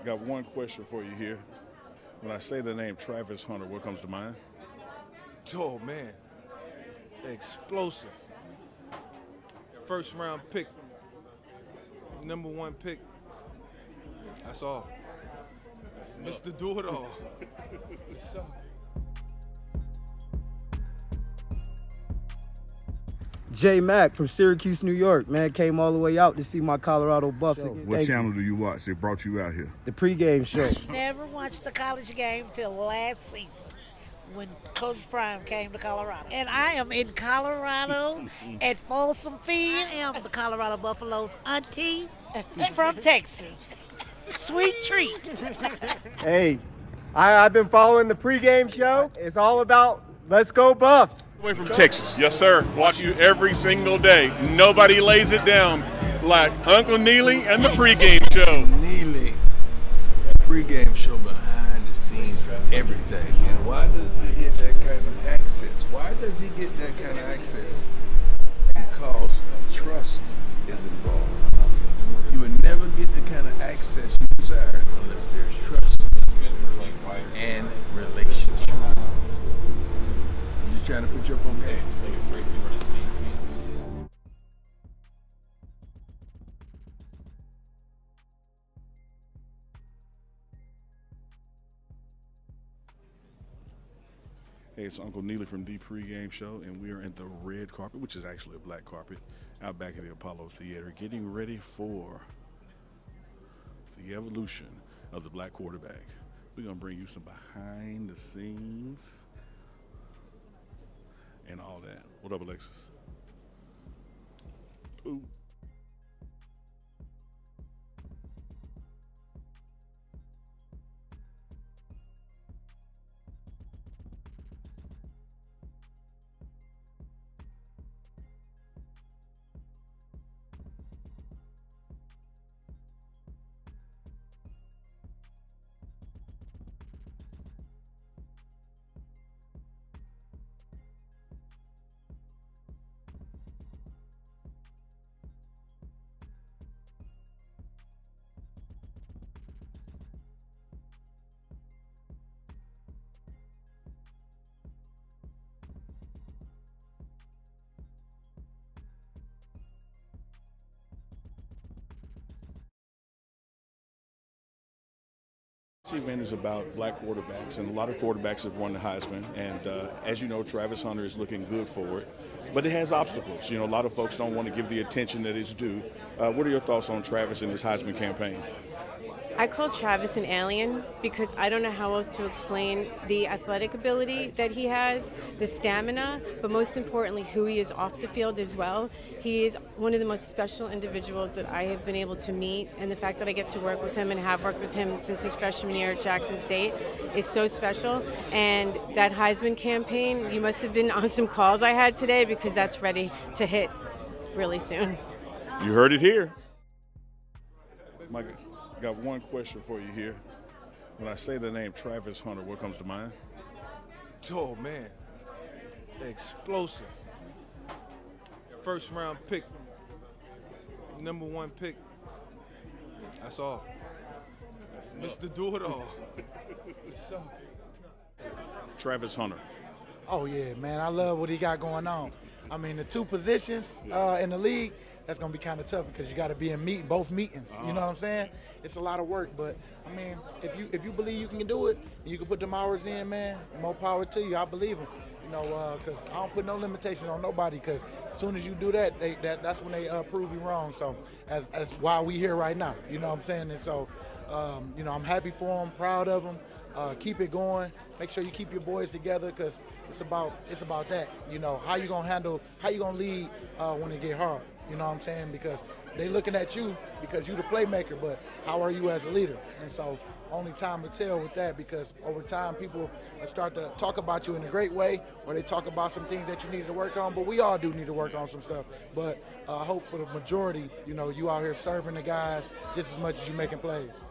Got one question for you here. When I say the name Travis Hunter, what comes to mind? Oh, man. Explosive. First round pick. Number one pick. That's all. Mr. Do It All. J Mac from Syracuse, New York, man, came all the way out to see my Colorado Buffs. What channel do you watch? They brought you out here. The pregame show. Never watched the college game till last season when Coach Prime came to Colorado. And I am in Colorado at Folsom Field. I am the Colorado Buffaloes auntie from Texas. Sweet treat. Hey, I've been following the pregame show. It's all about let's go Buffs. Way from Texas, yes sir. Watch you every single day. Nobody lays it down like Uncle Neely and the pregame show. Neely, pregame show behind the scenes of everything. And why does he get that kind of access? Why does he get that kind of access? Because trust is involved. You would never get the kind of access you desire unless there's trust and relationship. You're trying to put your up on game. Hey, it's Uncle Neely from the Pregame Show, and we are at the red carpet, which is actually a black carpet, out back at the Apollo Theater, getting ready for the evolution of the black quarterback. We're going to bring you some behind the scenes and all that. What up, Alexis? Ooh. This event is about black quarterbacks, and a lot of quarterbacks have won the Heisman. And as you know, Travis Hunter is looking good for it, but it has obstacles. You know, a lot of folks don't want to give the attention that is due. What are your thoughts on Travis and his Heisman campaign? I call Travis an alien because I don't know how else to explain the athletic ability that he has, the stamina, but most importantly, who he is off the field as well. He is one of the most special individuals that I have been able to meet, and the fact that I get to work with him and have worked with him since his freshman year at Jackson State is so special. And that Heisman campaign, you must have been on some calls I had today because that's ready to hit really soon. You heard it here. Mike, got one question for you here. When I say the name Travis Hunter, what comes to mind? Oh, man. Explosive. First round pick. Number one pick. That's all. Mr. Do It All. Travis Hunter. Oh, yeah, man. I love what he got going on. I mean, the two positions in the league, that's going to be kind of tough because you got to be in both meetings. You know what I'm saying? It's a lot of work, but, I mean, if you believe you can do it, you can put them hours in, man, more power to you. I believe them. You know, because I don't put no limitations on nobody because as soon as you do that, that's when they prove you wrong. So as why we here right now, you know what I'm saying? And so, you know, I'm happy for them, proud of them. Keep it going. Make sure you keep your boys together because it's about that. You know, how you gonna lead when it get hard. You know what I'm saying? Because they looking at you because you the playmaker, but how are you as a leader? And so only time will tell with that because over time people start to talk about you in a great way or they talk about some things that you need to work on, but we all do need to work on some stuff. But I hope for the majority, you know, you out here serving the guys just as much as you making plays.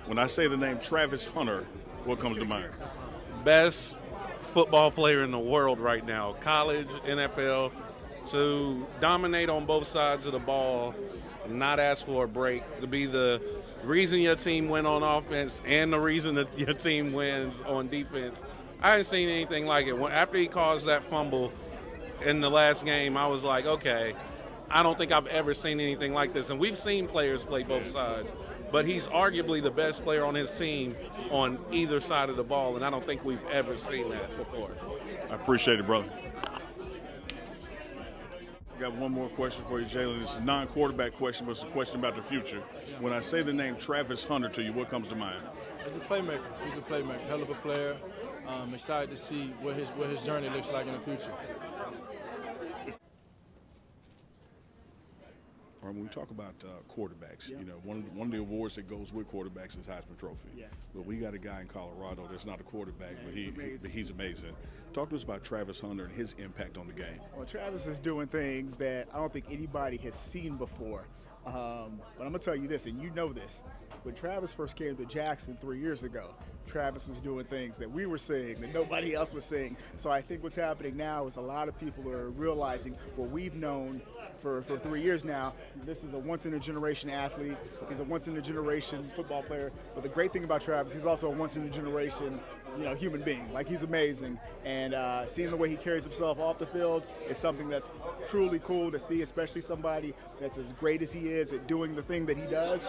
When I say the name Travis Hunter, what comes to mind? Best football player in the world right now, college, NFL, to dominate on both sides of the ball, not ask for a break, to be the reason your team win on offense and the reason that your team wins on defense. I hadn't seen anything like it. After he caused that fumble in the last game, I was like, okay, I don't think I've ever seen anything like this. And we've seen players play both sides, but he's arguably the best player on his team on either side of the ball, and I don't think we've ever seen that before. I appreciate it, brother. Got one more question for you, Jalen. It's a non-quarterback question, but it's a question about the future. When I say the name Travis Hunter to you, what comes to mind? He's a playmaker. He's a playmaker. Hell of a player. Excited to see what his journey looks like in the future. All right, when we talk about quarterbacks, you know, one of the awards that goes with quarterbacks is Heisman Trophy. Yes. But we got a guy in Colorado that's not a quarterback, but he's amazing. Talk to us about Travis Hunter and his impact on the game. Well, Travis is doing things that I don't think anybody has seen before. But I'm going to tell you this, and you know this. When Travis first came to Jackson 3 years ago, Travis was doing things that we were seeing that nobody else was seeing. So I think what's happening now is a lot of people are realizing what we've known for 3 years now. This is a once-in-a-generation athlete. He's a once-in-a-generation football player. But the great thing about Travis, he's also a once-in-a-generation human being. Like, he's amazing. And seeing the way he carries himself off the field is something that's truly cool to see, especially somebody that's as great as he is at doing the thing that he does.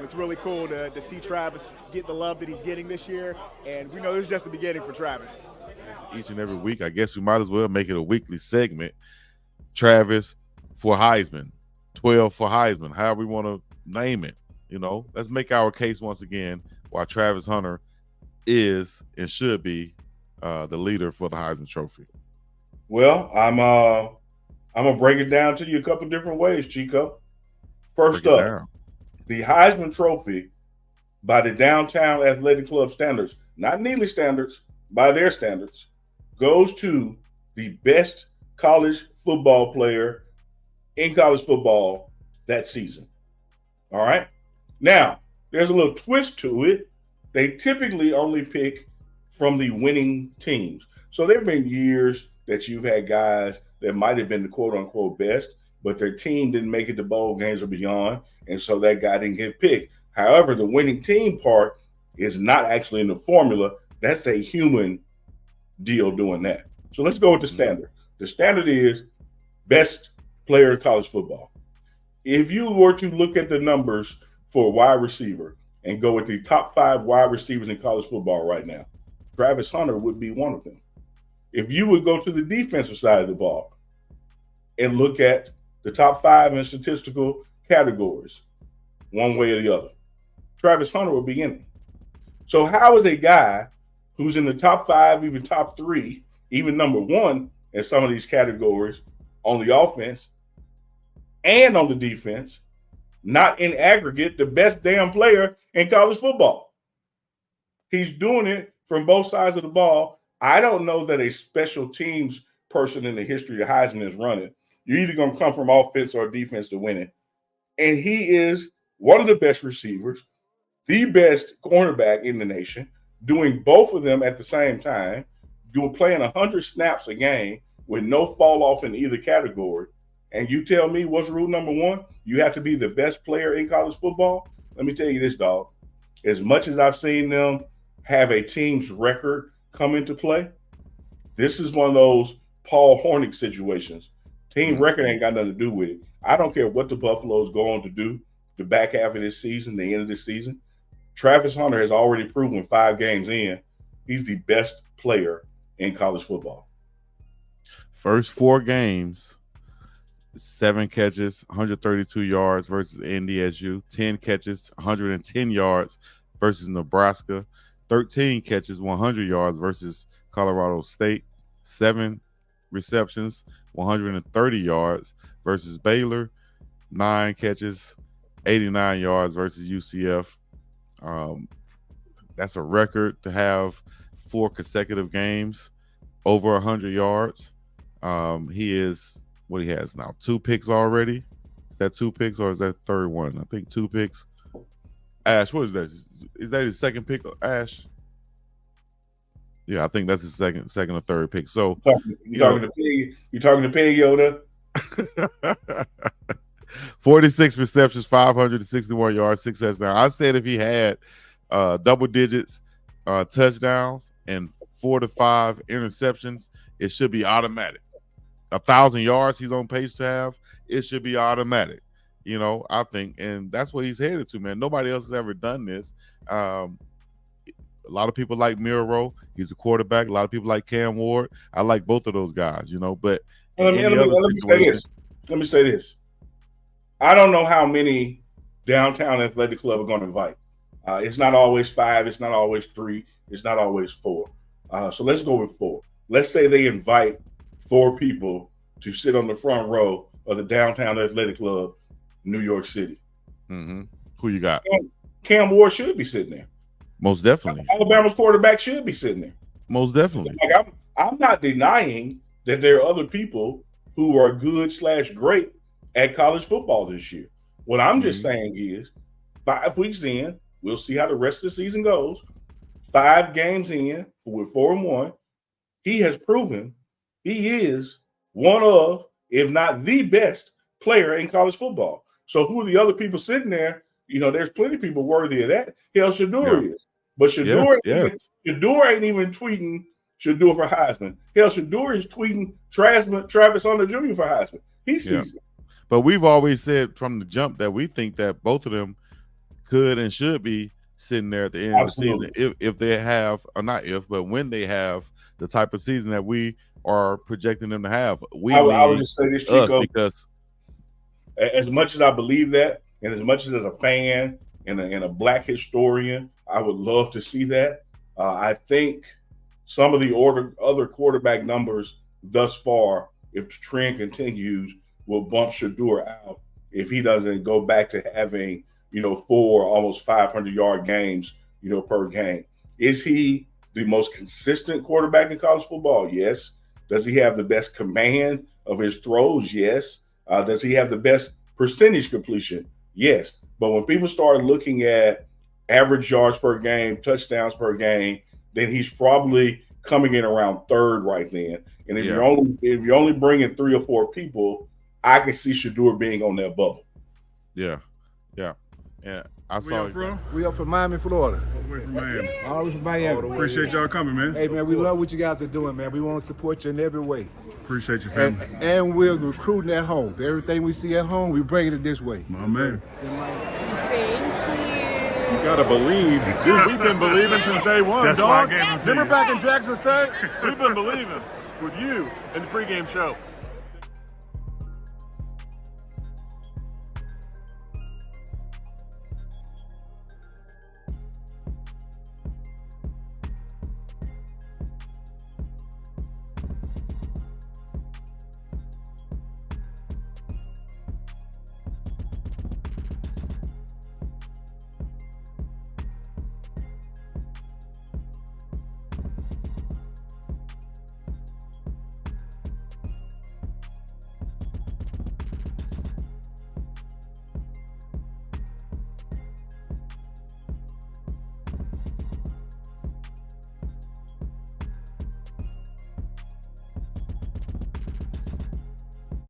It's really cool to see Travis get the love that he's getting this year. And we know this is just the beginning for Travis. Each and every week, I guess we might as well make it a weekly segment. Travis for Heisman, 12 for Heisman, however we want to name it. Let's make our case once again why Travis Hunter is and should be the leader for the Heisman Trophy. Well, I'm gonna break it down to you a couple different ways, Chico. First up, the Heisman Trophy, by the Downtown Athletic Club standards, not Neely standards, by their standards, goes to the best college football player in college football that season. All right? Now, there's a little twist to it. They typically only pick from the winning teams. So there have been years that you've had guys that might have been the quote-unquote best, but their team didn't make it to bowl games or beyond, and so that guy didn't get picked. However, the winning team part is not actually in the formula. That's a human deal doing that. So let's go with the standard. The standard is best player in college football. If you were to look at the numbers for a wide receiver and go with the top 5 wide receivers in college football right now, Travis Hunter would be one of them. If you would go to the defensive side of the ball and look at the top 5 in statistical categories, one way or the other, Travis Hunter would be in it. So how is a guy who's in the top 5, even top 3, even number 1 in some of these categories on the offense and on the defense, not in aggregate the best damn player in college football? He's doing it from both sides of the ball. I don't know that a special teams person in the history of Heisman is running. You're either going to come from offense or defense to win it. And he is one of the best receivers, the best cornerback in the nation, doing both of them at the same time, playing 100 snaps a game with no fall off in either category. And you tell me what's rule number 1? You have to be the best player in college football? Let me tell you this, dog. As much as I've seen them have a team's record come into play, this is one of those Paul Hornick situations. Team record ain't got nothing to do with it. I don't care what the Buffaloes go on to do the back half of this season, the end of this season. Travis Hunter has already proven 5 games in, he's the best player in college football. First 4 games, 7 catches, 132 yards versus NDSU, 10 catches, 110 yards versus Nebraska, 13 catches, 100 yards versus Colorado State, 7 receptions, 130 yards versus Baylor, 9 catches, 89 yards versus UCF. That's a record to have 4 consecutive games over 100 yards. He is what he has now, 2 picks already. Is that 2 picks or is that third one? I think 2 picks. Ash, what is that? Is that his second pick, Ash? Yeah, I think that's his second or third pick. So you talking to Pig Yoda? 46 receptions, 561 yards, 6 touchdowns. I said if he had double digits touchdowns and 4 to 5 interceptions, it should be automatic. 1,000 yards he's on pace to have, it should be automatic. You know, I think, and that's what he's headed to, man. Nobody else has ever done this. A lot of people like Miro. He's a quarterback. A lot of people like Cam Ward. I like both of those guys, you know. But let me say this. I don't know how many downtown athletic club are going to invite. It's not always 5. It's not always 3. It's not always 4. So let's go with 4. Let's say they invite 4 people to sit on the front row of the downtown athletic club, New York City. Mm-hmm. Who you got? Cam Ward should be sitting there. Most definitely. Alabama's quarterback should be sitting there. Most definitely. Like I'm not denying that there are other people who are good/great at college football this year. What I'm just saying is 5 weeks in, we'll see how the rest of the season goes. 5 games in with 4-1, he has proven he is one of, if not the best player in college football. So who are the other people sitting there? You know, there's plenty of people worthy of that. Hell, Shador is. But Shador ain't even tweeting Shador for Heisman. Hell, Shador is tweeting Travis Hunter Jr. for Heisman. He sees it. But we've always said from the jump that we think that both of them could and should be sitting there at the end of the season if they have, or not if, but when they have the type of season that we are projecting them to have. I would just say this, Chico, because as much as I believe that, and as much as a fan and a black historian, I would love to see that. I think some of the other quarterback numbers thus far, if the trend continues, will bump Shador out if he doesn't go back to having, 4 almost 500-yard games, per game. Is he the most consistent quarterback in college football? Yes. Does he have the best command of his throws? Yes. Does he have the best percentage completion? Yes. But when people start looking at average yards per game, touchdowns per game, then he's probably coming in around 3rd right then. And if you're only bringing 3 or 4 people, I can see Shador being on that bubble. Yeah. I saw it. We up from Miami, Florida. We're from Miami. All the way from Miami. Appreciate y'all coming, man. Hey, man, we love what you guys are doing, man. We want to support you in every way. Appreciate your family. And we're recruiting at home. Everything we see at home, we bring it this way. My man. You gotta believe. Dude, we've been believing since day one, That's dog. why I gave them to Remember you. back in Jackson State? We've been believing with you in the pregame show.